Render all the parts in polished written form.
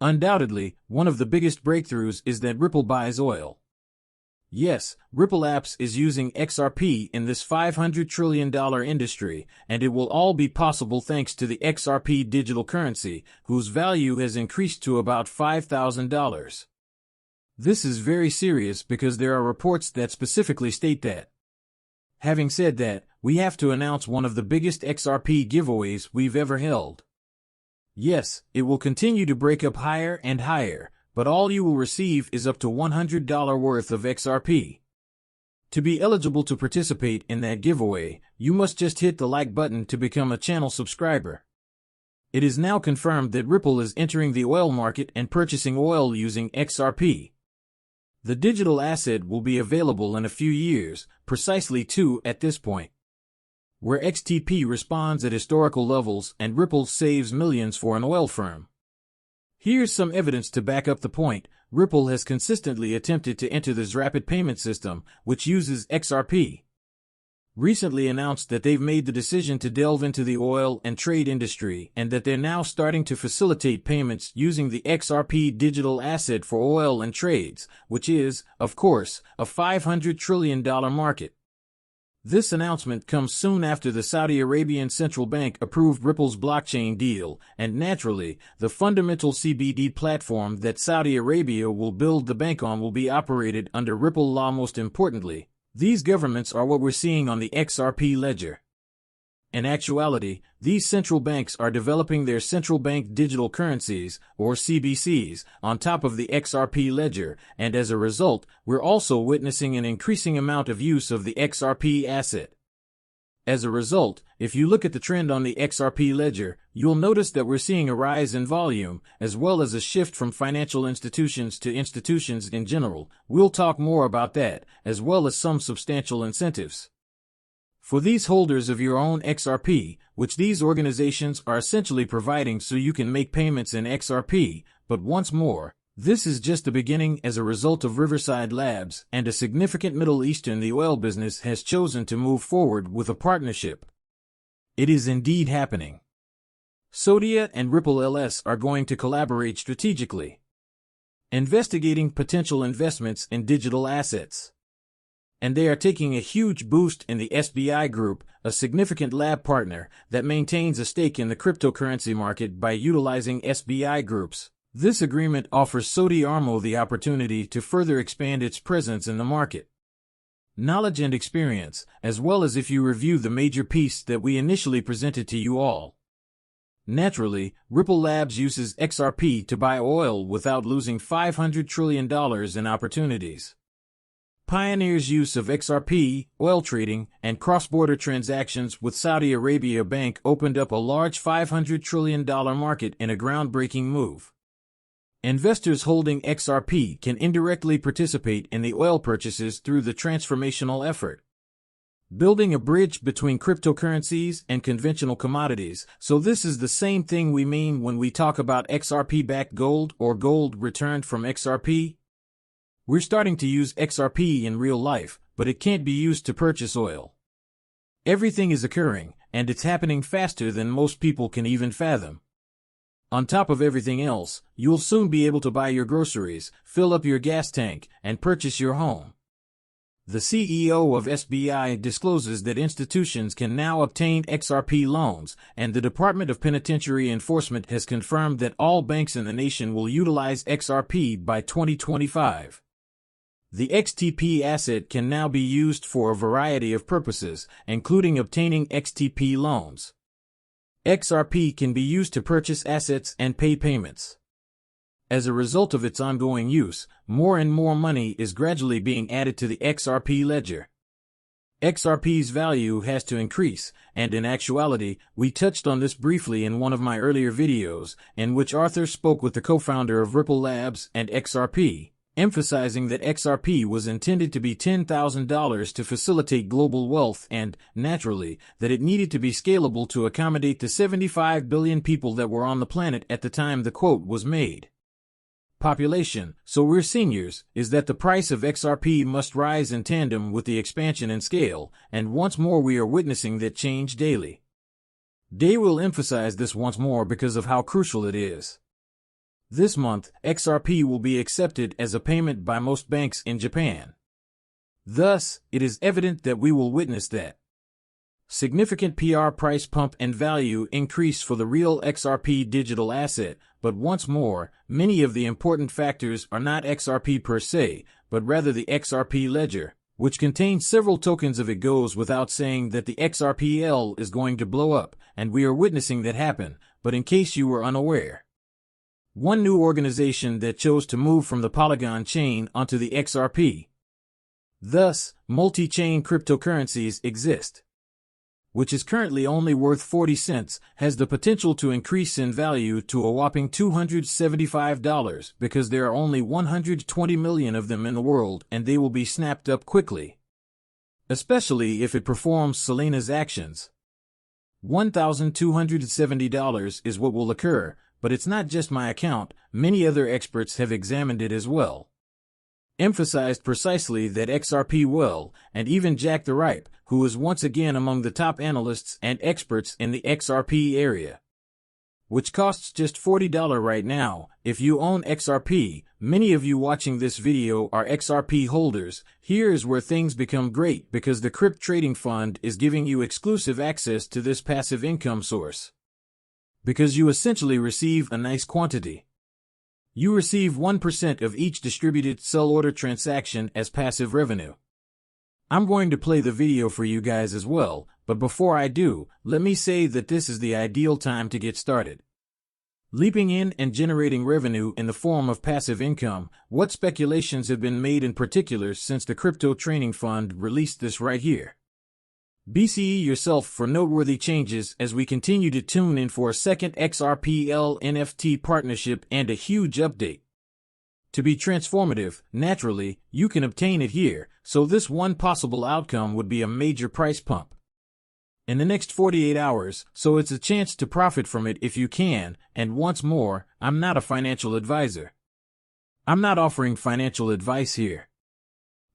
Undoubtedly, one of the biggest breakthroughs is that Ripple buys oil. Yes, Ripple Apps is using XRP in this $500 trillion industry, and it will all be possible thanks to the XRP digital currency, whose value has increased to about $5,000. This is very serious because there are reports that specifically state that. Having said that, we have to announce one of the biggest XRP giveaways we've ever held. Yes, it will continue to break up higher and higher, but all you will receive is up to $100 worth of XRP. To be eligible to participate in that giveaway, you must just hit the like button to become a channel subscriber. It is now confirmed that Ripple is entering the oil market and purchasing oil using XRP. The digital asset will be available in a few years, precisely 2 at this point, where XTP responds at historical levels and Ripple saves millions for an oil firm. Here's some evidence to back up the point. Ripple has consistently attempted to enter this rapid payment system, which uses XRP. Recently announced that they've made the decision to delve into the oil and trade industry and that they're now starting to facilitate payments using the XRP digital asset for oil and trades, which is, of course, a $500 trillion market. This announcement comes soon after the Saudi Arabian Central Bank approved Ripple's blockchain deal, and naturally, the fundamental CBDC platform that Saudi Arabia will build the bank on will be operated under Ripple law. Most importantly, these governments are what we're seeing on the XRP ledger. In actuality, these central banks are developing their central bank digital currencies, or CBDCs, on top of the XRP ledger, and as a result, we're also witnessing an increasing amount of use of the XRP asset. As a result, if you look at the trend on the XRP ledger, you'll notice that we're seeing a rise in volume, as well as a shift from financial institutions to institutions in general. We'll talk more about that, as well as some substantial incentives for these holders of your own XRP, which these organizations are essentially providing so you can make payments in XRP. But once more, this is just the beginning. As a result of Riverside Labs and a significant Middle Eastern, the oil business has chosen to move forward with a partnership. It is indeed happening. Sodia and Ripple LS are going to collaborate strategically, investigating potential investments in digital assets. And they are taking a huge boost in the SBI Group, a significant lab partner that maintains a stake in the cryptocurrency market by utilizing SBI Groups. This agreement offers Saudi Armo the opportunity to further expand its presence in the market, knowledge and experience, as well as if you review the major piece that we initially presented to you all. Naturally, Ripple Labs uses XRP to buy oil without losing $500 trillion in opportunities. Pioneers' use of XRP, oil trading, and cross-border transactions with Saudi Arabia Bank opened up a large $500 trillion market in a groundbreaking move. Investors holding XRP can indirectly participate in the oil purchases through the transformational effort, building a bridge between cryptocurrencies and conventional commodities. So this is the same thing we mean when we talk about XRP-backed gold or gold returned from XRP. We're starting to use XRP in real life, but it can't be used to purchase oil. Everything is occurring, and it's happening faster than most people can even fathom. On top of everything else, you'll soon be able to buy your groceries, fill up your gas tank, and purchase your home. The CEO of SBI discloses that institutions can now obtain XRP loans, and the Department of Penitentiary Enforcement has confirmed that all banks in the nation will utilize XRP by 2025. The XTP asset can now be used for a variety of purposes, including obtaining XTP loans. XRP can be used to purchase assets and pay payments. As a result of its ongoing use, more and more money is gradually being added to the XRP ledger. XRP's value has to increase, and in actuality, we touched on this briefly in one of my earlier videos, in which Arthur spoke with the co-founder of Ripple Labs and XRP, emphasizing that XRP was intended to be $10,000 to facilitate global wealth and, naturally, that it needed to be scalable to accommodate the 75 billion people that were on the planet at the time the quote was made. Population, so we're seniors, is that the price of XRP must rise in tandem with the expansion and scale, and once more we are witnessing that change daily. Day will emphasize this once more because of how crucial it is. This month, XRP will be accepted as a payment by most banks in Japan. Thus, it is evident that we will witness that significant PR price pump and value increase for the real XRP digital asset, but once more, many of the important factors are not XRP per se, but rather the XRP ledger, which contains several tokens of. It goes without saying that the XRPL is going to blow up, and we are witnessing that happen, but in case you were unaware, one new organization that chose to move from the Polygon chain onto the XRP. Thus, multi-chain cryptocurrencies exist, which is currently only worth 40 cents, has the potential to increase in value to a whopping $275 because there are only 120 million of them in the world and they will be snapped up quickly, especially if it performs Selena's actions. $1,270 is what will occur, but it's not just my account, many other experts have examined it as well. Emphasized precisely that XRP will, and even Jack the Ripe, who is once again among the top analysts and experts in the XRP area, which costs just $40 right now. If you own XRP, many of you watching this video are XRP holders. Here is where things become great because the Crypt Trading Fund is giving you exclusive access to this passive income source, because you essentially receive a nice quantity. You receive 1% of each distributed sell order transaction as passive revenue. I'm going to play the video for you guys as well, but before I do, let me say that this is the ideal time to get started leaping in and generating revenue in the form of passive income. What speculations have been made in particular since the Crypto Trading Fund released this right here? BCE yourself for noteworthy changes as we continue to tune in for a second XRPL NFT partnership and a huge update. To be transformative, naturally, you can obtain it here, so this one possible outcome would be a major price pump in the next 48 hours, so it's a chance to profit from it if you can, and once more, I'm not a financial advisor. I'm not offering financial advice here.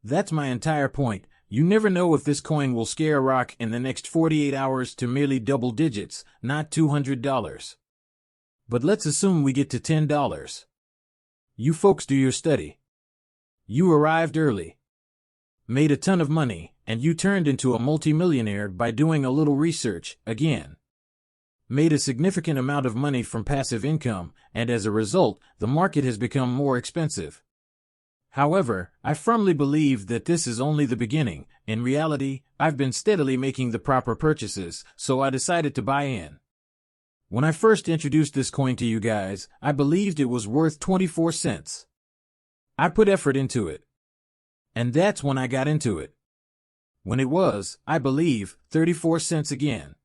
That's my entire point. You never know if this coin will scare a rock in the next 48 hours to merely double digits, not $200. But let's assume we get to $10. You folks do your study. You arrived early, made a ton of money, and you turned into a multimillionaire by doing a little research, again. Made a significant amount of money from passive income, and as a result, the market has become more expensive. However, I firmly believe that this is only the beginning. In reality, I've been steadily making the proper purchases, so I decided to buy in. When I first introduced this coin to you guys, I believed it was worth 24 cents. I put effort into it, and that's when I got into it, when it was, I believe, 34 cents again.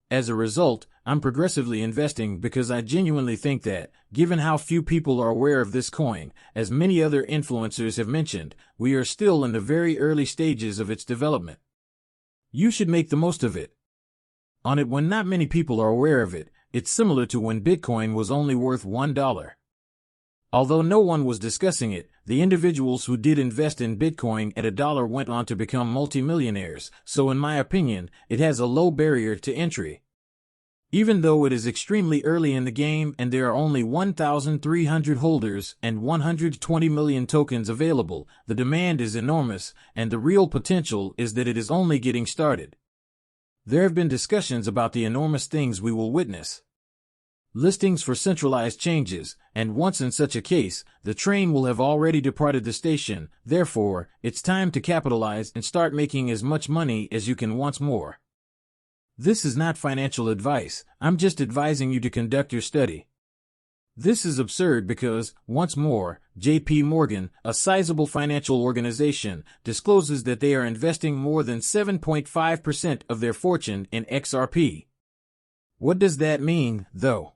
As a result, I'm progressively investing because I genuinely think that, given how few people are aware of this coin, as many other influencers have mentioned, we are still in the very early stages of its development. You should make the most of it. On it when not many people are aware of it, it's similar to when Bitcoin was only worth $1. Although no one was discussing it, the individuals who did invest in Bitcoin at $1 went on to become multimillionaires, so in my opinion, it has a low barrier to entry. Even though it is extremely early in the game and there are only 1,300 holders and 120 million tokens available, the demand is enormous, and the real potential is that it is only getting started. There have been discussions about the enormous things we will witness. Listings for centralized changes, and once in such a case, the train will have already departed the station. Therefore, it's time to capitalize and start making as much money as you can once more. This is not financial advice, I'm just advising you to conduct your study. This is absurd because, once more, JP Morgan, a sizable financial organization, discloses that they are investing more than 7.5% of their fortune in XRP. What does that mean, though?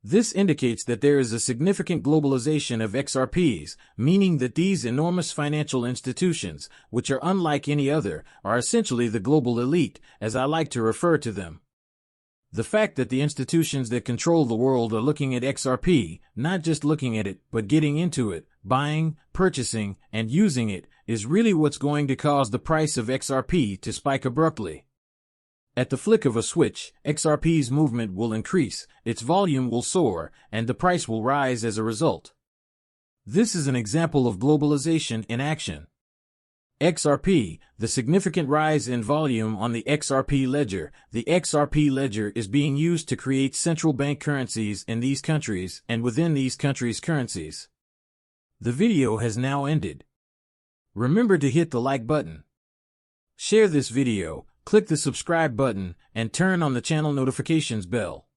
This indicates that there is a significant globalization of XRPs, meaning that these enormous financial institutions, which are unlike any other, are essentially the global elite, as I like to refer to them. The fact that the institutions that control the world are looking at XRP, not just looking at it, but getting into it, buying, purchasing, and using it, is really what's going to cause the price of XRP to spike abruptly. At the flick of a switch, XRP's movement will increase, its volume will soar, and the price will rise as a result. This is an example of globalization in action. XRP, the significant rise in volume on the XRP ledger. The XRP ledger is being used to create central bank currencies in these countries and within these countries' currencies. The video has now ended. Remember to hit the like button. Share this video, click the subscribe button, and turn on the channel notifications bell.